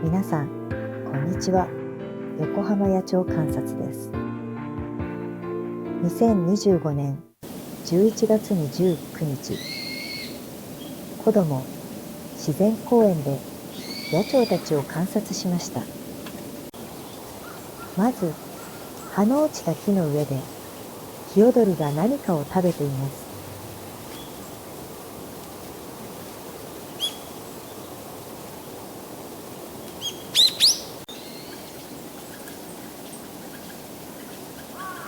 皆さん、こんにちは。横浜野鳥観察です。2025年11月に19日、子ども自然公園で野鳥たちを観察しました。まず、葉の落ちた木の上で、ヒヨドリが何かを食べています。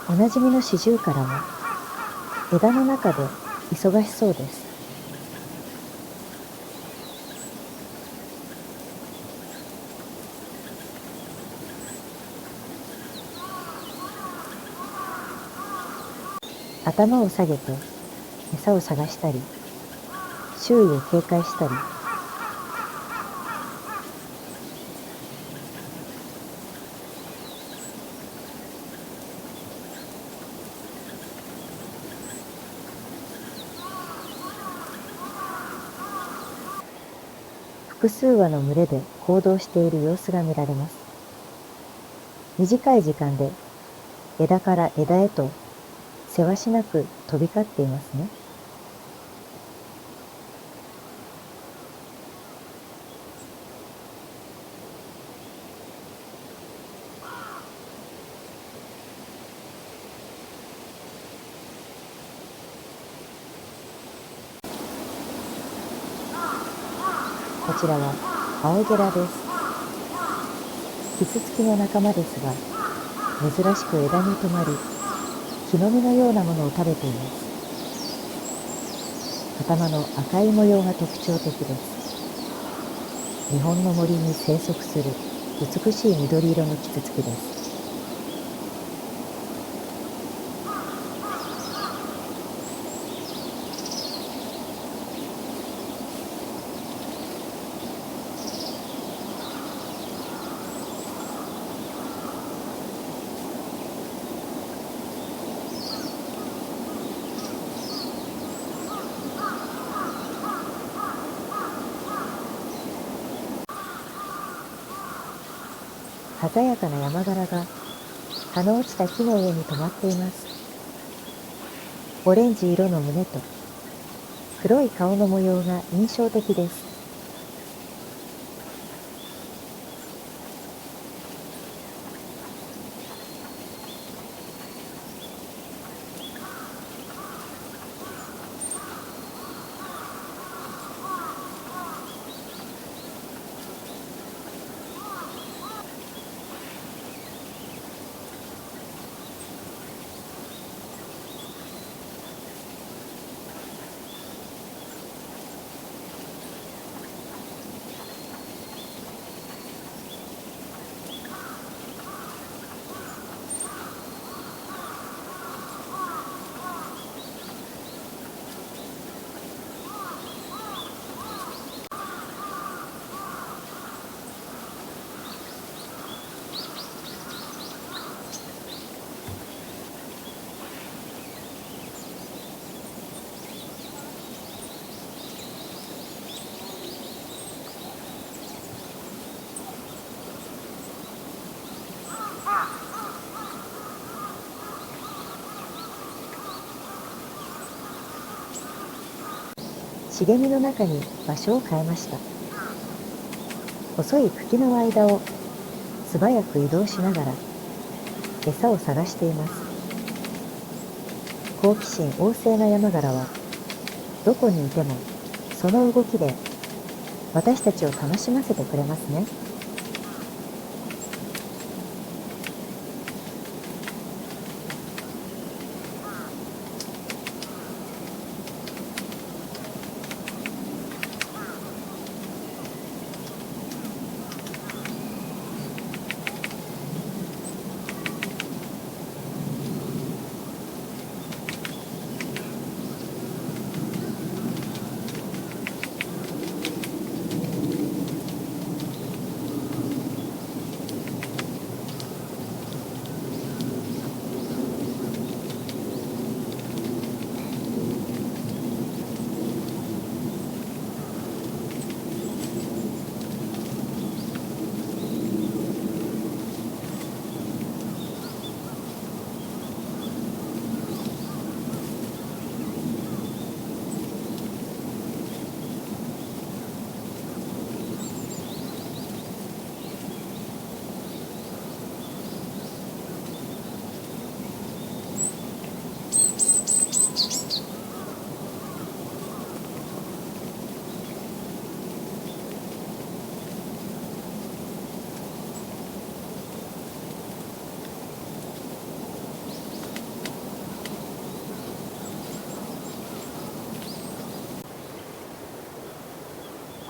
おなじみのシジュウカラは、枝の中で忙しそうです。頭を下げて餌を探したり、周囲を警戒したり、複数羽の群れで行動している様子が見られます。短い時間で枝から枝へとせわしなく飛び交っていますね。こちらはアオゲラです。キツツキの仲間ですが、珍しく枝に止まり、木の実のようなものを食べています。頭の赤い模様が特徴的です。日本の森に生息する美しい緑色のキツツキです。鮮やかな山柄が葉の落ちた木の上に止まっています。オレンジ色の胸と黒い顔の模様が印象的です。茂みの中に場所を変えました。細い茎の間を素早く移動しながら餌を探しています。好奇心旺盛な山柄はどこにいてもその動きで私たちを楽しませてくれますね。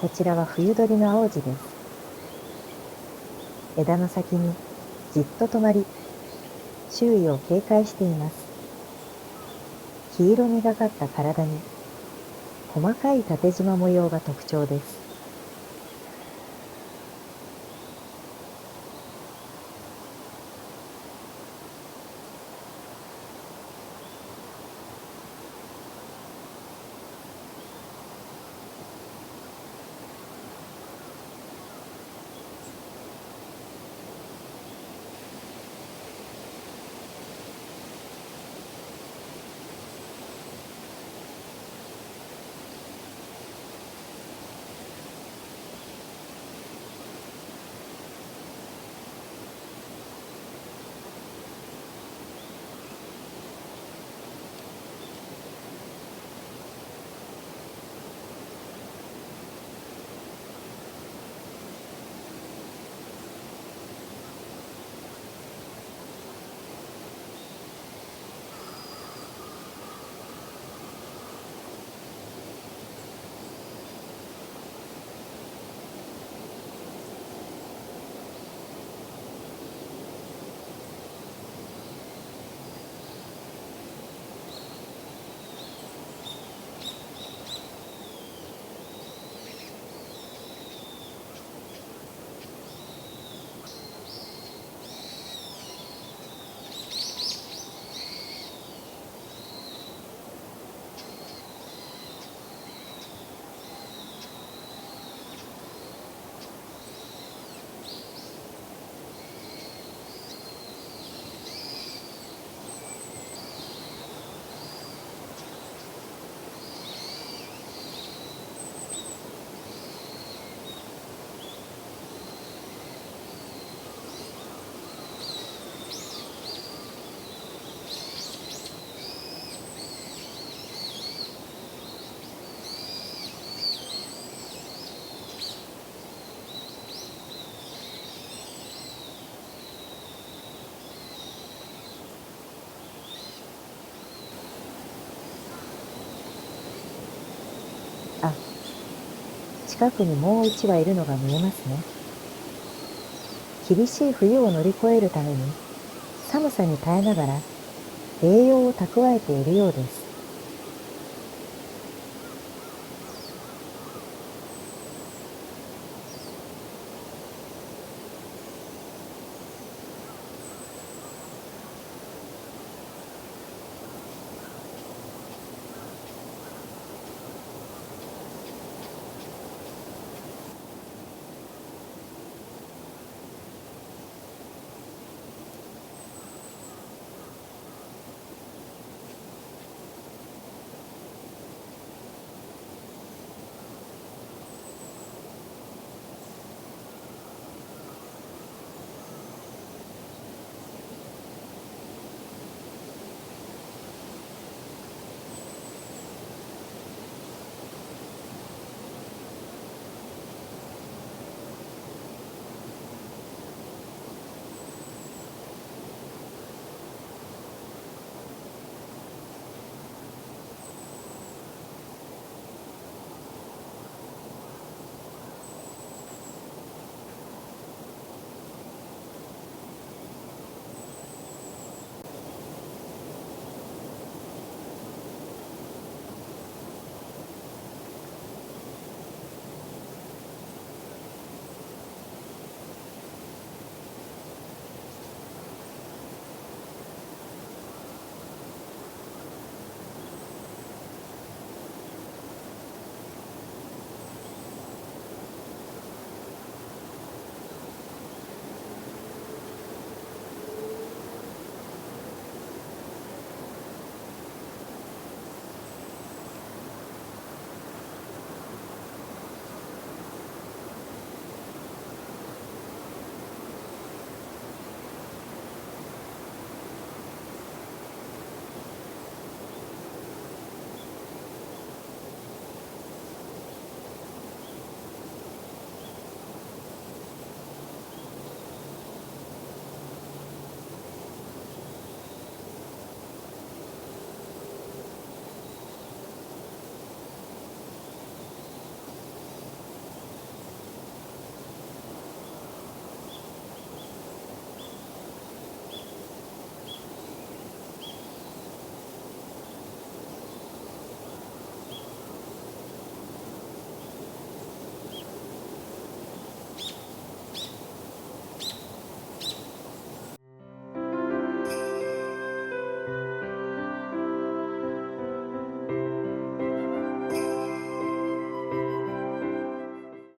こちらは冬鳥の青ジです。枝の先にじっと止まり、周囲を警戒しています。黄色みがかった体に細かい縦縞模様が特徴です。あ、近くにもう一羽いるのが見えますね。厳しい冬を乗り越えるために寒さに耐えながら栄養を蓄えているようです。